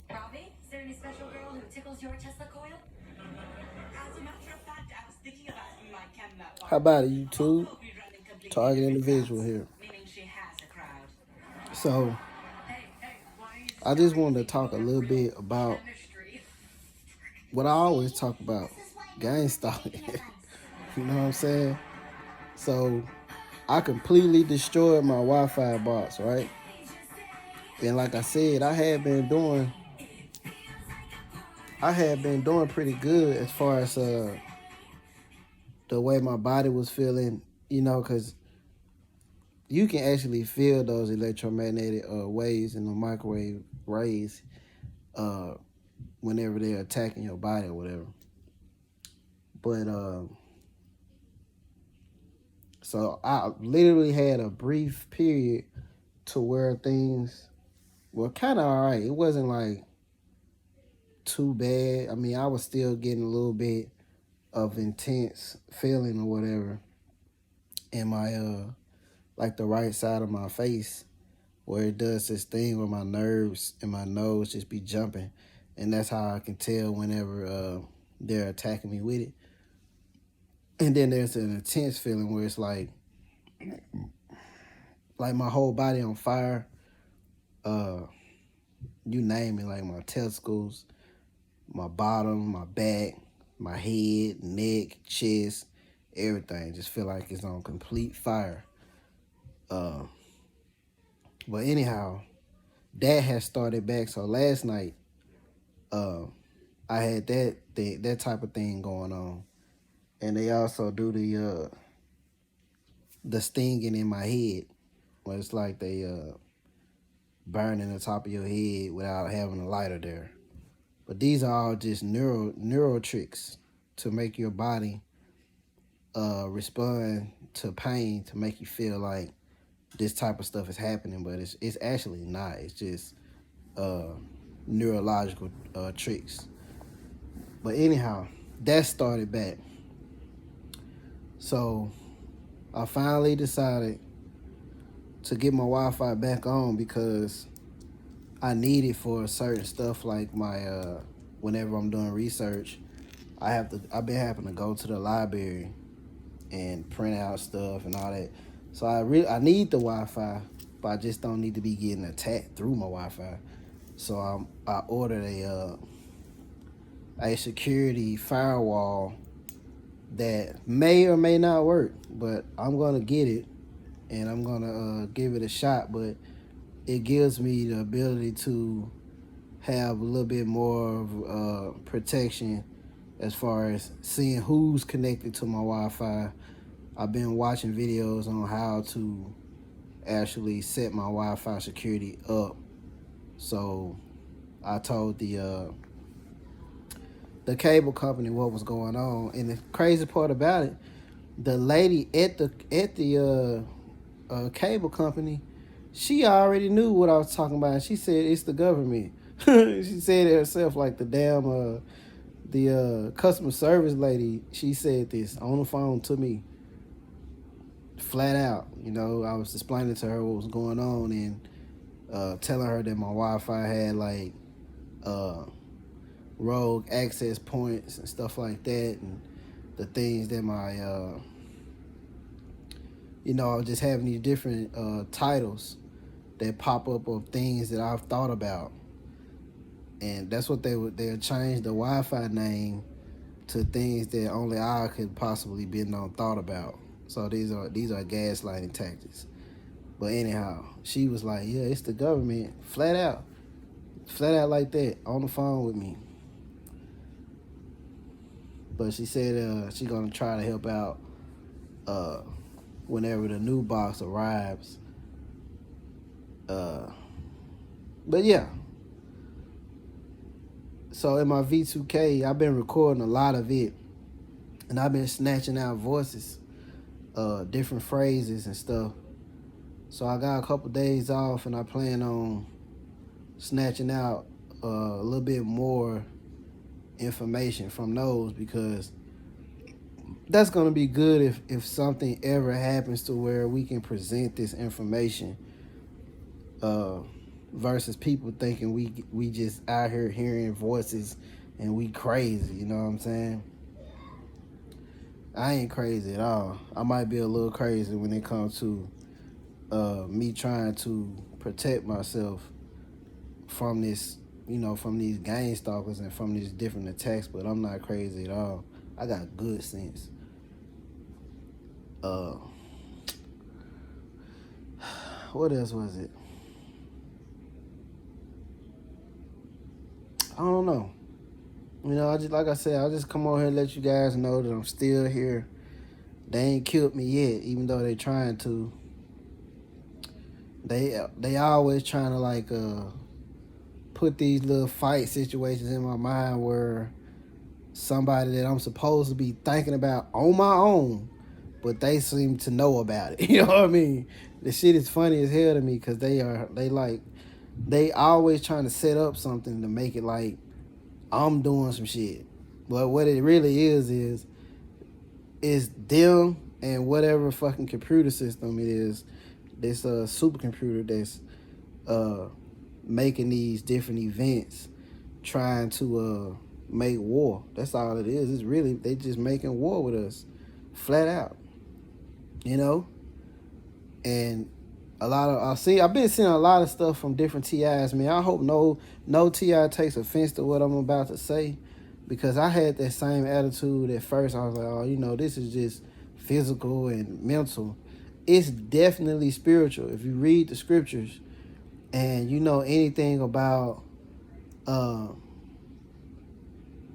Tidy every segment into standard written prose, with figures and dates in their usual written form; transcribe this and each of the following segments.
Robbie, is there any special girl who tickles your Tesla coil? How about it, YouTube? Target individual here. Meaning she has a crowd. So Hey, why are you I just wanted to talk a little bit about chemistry? what I always talk about, gang stalking. You know what I'm saying? So I completely destroyed my Wi-Fi box, right? And like I said, I had been doing pretty good as far as the way my body was feeling, you know, because you can actually feel those electromagnetic waves and the microwave rays uh, whenever they're attacking your body or whatever. But so I literally had a brief period to where things were kind of all right. It wasn't like too bad. I mean, I was still getting a little bit of intense feeling or whatever in my like the right side of my face, where it does this thing where my nerves and my nose just be jumping, and that's how I can tell whenever they're attacking me with it. And then there's an intense feeling where it's like my whole body on fire. Uh, you name it, like my testicles, my bottom, my back, my head, neck, chest, everything. Just feel like it's on complete fire. Uh, but anyhow, that has started back. So last night, uh, I had that type of thing going on, and they also do the stinging in my head, where it's like they burning the top of your head without having a lighter there. But these are all just neural tricks to make your body respond to pain, to make you feel like this type of stuff is happening, but it's actually not. It's just uh, neurological tricks. But anyhow, that started back. So I finally decided to get my Wi-Fi back on because I need it for certain stuff like my whenever I'm doing research, I've been having to go to the library and print out stuff and all that. So I need the Wi-Fi, but I just don't need to be getting attacked through my Wi-Fi. So I ordered a security firewall that may or may not work, but I'm gonna get it and I'm gonna give it a shot. But it gives me the ability to have a little bit more of protection as far as seeing who's connected to my Wi-Fi. I've been watching videos on how to actually set my Wi-Fi security up. So I told the cable company what was going on, and the crazy part about it, the lady at the cable company, she already knew what I was talking about. She said it's the government. She said it herself, like the damn the customer service lady. She said this on the phone to me, flat out. You know, I was explaining to her what was going on and telling her that my Wi-Fi had like rogue access points and stuff like that, and the things that my you know, I was just having these different titles that pop up of things that I've thought about, and that's what they'll change the Wi-Fi name to things that only I could possibly be thought about. So these are gaslighting tactics. But anyhow, she was like, "Yeah, it's the government," flat out like that on the phone with me. But she said she gonna try to help out whenever the new box arrives. But yeah. So in my V2K, I've been recording a lot of it, and I've been snatching out voices, different phrases and stuff. So I got a couple days off, and I plan on snatching out a little bit more information from those, because that's going to be good if something ever happens to where we can present this information versus people thinking we just out here hearing voices and we crazy. You know what I'm saying? I ain't crazy at all. I might be a little crazy when it comes to me trying to protect myself from this, from these gang stalkers and from these different attacks, but I'm not crazy at all. I got good sense. Uh, what else was it? I don't know. I just like I said, I just come on here and let you guys know that I'm still here. They ain't killed me yet, even though they trying to. They always trying to put these little fight situations in my mind where somebody that I'm supposed to be thinking about on my own, but they seem to know about it. You know what I mean? The shit is funny as hell to me because they always trying to set up something to make it like I'm doing some shit. But what it really is them and whatever fucking computer system it is, this supercomputer that's making these different events, trying to make war. That's all it is. It's really they just making war with us, flat out. You know, and I've been seeing a lot of stuff from different TIs. Man, I hope no TI takes offense to what I'm about to say, because I had that same attitude at first. I was like, oh, this is just physical and mental. It's definitely spiritual. If you read the scriptures and you know anything about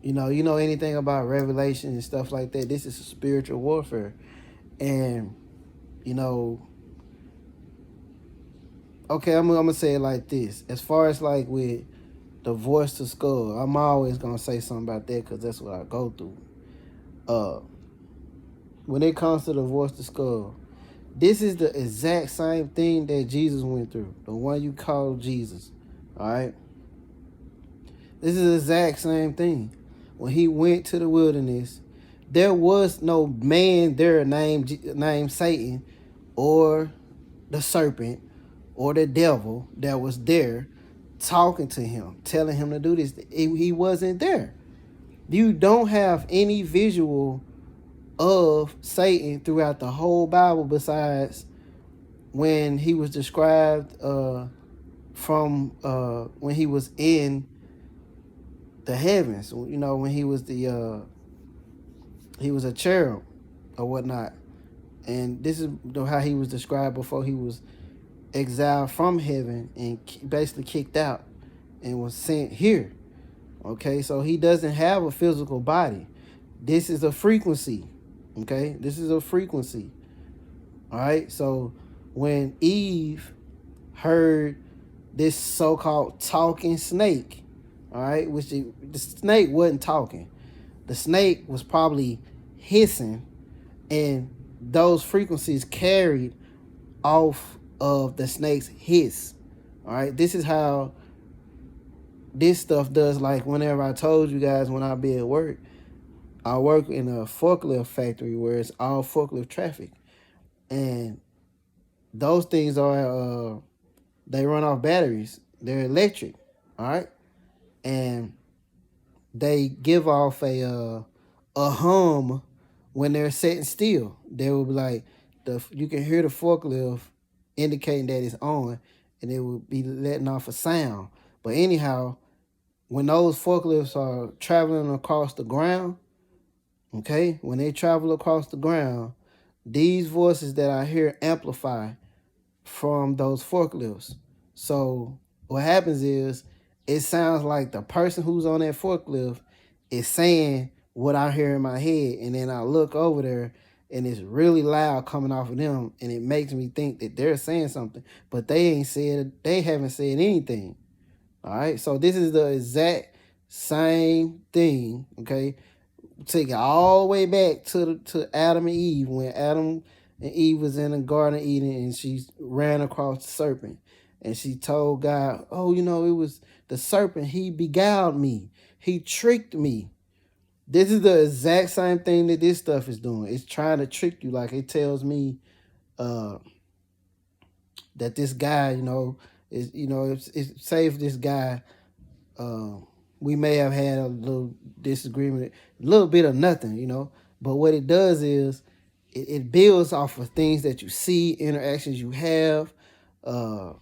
you know anything about Revelation and stuff like that, this is a spiritual warfare. And okay, I'm gonna say it like this. As far as like with the voice to skull, I'm always gonna say something about that because that's what I go through. When it comes to the voice to skull, this is the exact same thing that Jesus went through. The one you call Jesus. All right. This is the exact same thing. When he went to the wilderness, there was no man there named Satan or the serpent or the devil that was there talking to him, telling him to do this. He wasn't there. You don't have any visual of Satan throughout the whole Bible besides when he was described from when he was in the heavens, when he was he was a cherub or whatnot. And this is how he was described before he was exiled from heaven and basically kicked out and was sent here. Okay, so he doesn't have a physical body. This is a frequency. Okay, this is a frequency. All right, so when Eve heard this so-called talking snake, all right, the snake wasn't talking. The snake was probably hissing, and those frequencies carried off of the snake's hiss. All right, this is how this stuff does. Like whenever I told you guys when I be at work, I work in a forklift factory where it's all forklift traffic, and those things are they run off batteries. They're electric, all right, and they give off a hum when they're sitting still. They will be like you can hear the forklift indicating that it's on, and it will be letting off a sound. But anyhow, when those forklifts are traveling across the ground, okay, when they travel across the ground, these voices that I hear amplify from those forklifts. So what happens is it sounds like the person who's on that forklift is saying what I hear in my head, and then I look over there and it's really loud coming off of them, and it makes me think that they're saying something, but they haven't said anything. All right, so this is the exact same thing. Okay, take it all the way back to Adam and Eve, when Adam and Eve was in the Garden of Eden, and she ran across the serpent, and she told God, "Oh, it was the serpent. He beguiled me. He tricked me." This is the exact same thing that this stuff is doing. It's trying to trick you. Like it tells me that this guy, It's, you know, it's say if this guy, we may have had a little disagreement, a little bit of nothing, you know. But what it does is it builds off of things that you see, interactions you have, uh,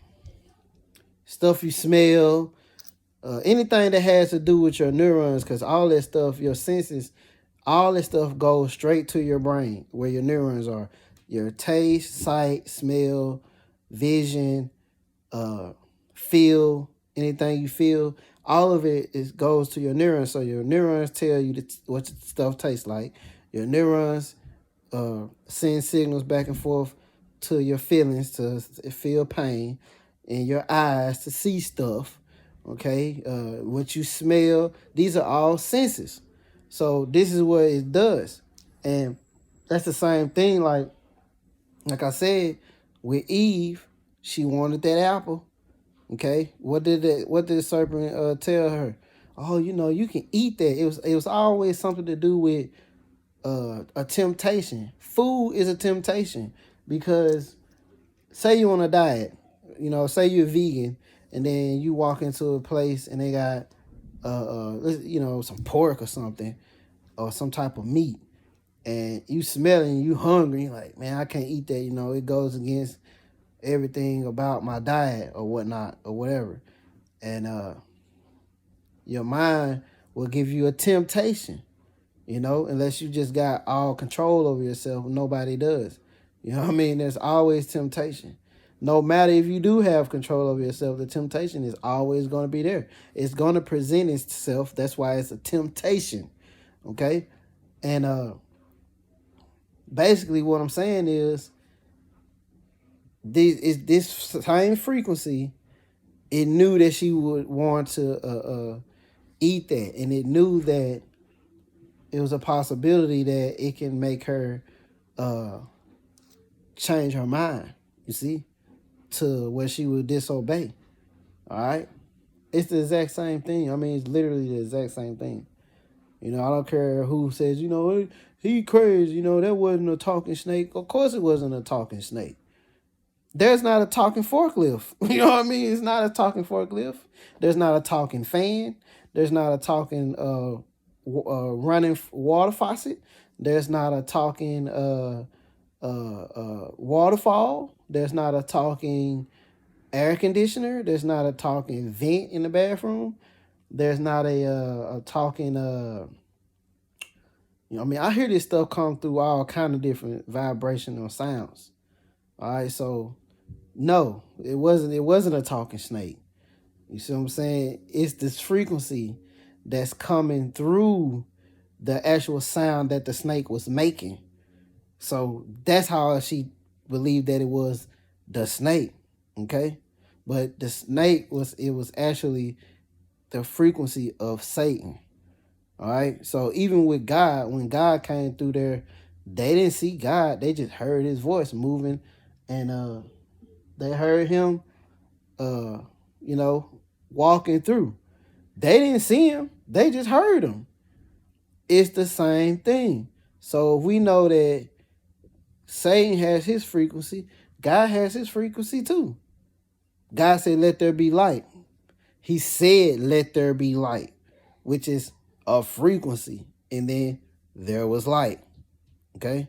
stuff you smell, anything that has to do with your neurons, because all that stuff, your senses, all that stuff goes straight to your brain where your neurons are. Your taste, sight, smell, vision, feel, anything you feel, all of it goes to your neurons. So your neurons tell you what stuff tastes like. Your neurons send signals back and forth to your feelings to feel pain, and your eyes to see stuff. Okay, what you smell, these are all senses. So this is what it does, and that's the same thing. Like I said, with Eve, she wanted that apple. Okay, what did the serpent tell her? Oh, you know, you can eat that. It was always something to do with a temptation. Food is a temptation because say you're on a diet, you know, say you're vegan, and then you walk into a place and they got you know, some pork or something or some type of meat, and you smell it and you hungry, you're like, man, I can't eat that. You know, it goes against everything about my diet or whatnot or whatever, and your mind will give you a temptation. You know, unless you just got all control over yourself, nobody does. You know what I mean? There's always temptation. No matter if you do have control over yourself, the temptation is always going to be there. It's going to present itself. That's why it's a temptation. Okay? And basically what I'm saying is this same frequency, it knew that she would want to eat that. And it knew that it was a possibility that it can make her change her mind, you see, to where she would disobey. All right? It's the exact same thing. I mean, it's literally the exact same thing. You know, I don't care who says, you know, he crazy, you know, that wasn't a talking snake. Of course it wasn't a talking snake. There's not a talking forklift. You know what I mean? It's not a talking forklift. There's not a talking fan. There's not a talking running water faucet. There's not a talking waterfall. There's not a talking air conditioner. There's not a talking vent in the bathroom. There's not a talking you know, I mean, I hear this stuff come through all kind of different vibrational sounds. All right, so no, it wasn't a talking snake. You see what I'm saying? It's this frequency that's coming through the actual sound that the snake was making. So that's how she believed that it was the snake. Okay? But the snake was actually the frequency of Satan. All right? So even with God, when God came through there, they didn't see God. They just heard his voice moving, and they heard him you know, walking through. They didn't see him. They just heard him. It's the same thing. So if we know that Satan has his frequency, God has his frequency too. God said, let there be light. He said, let there be light, which is a frequency. And then there was light. Okay?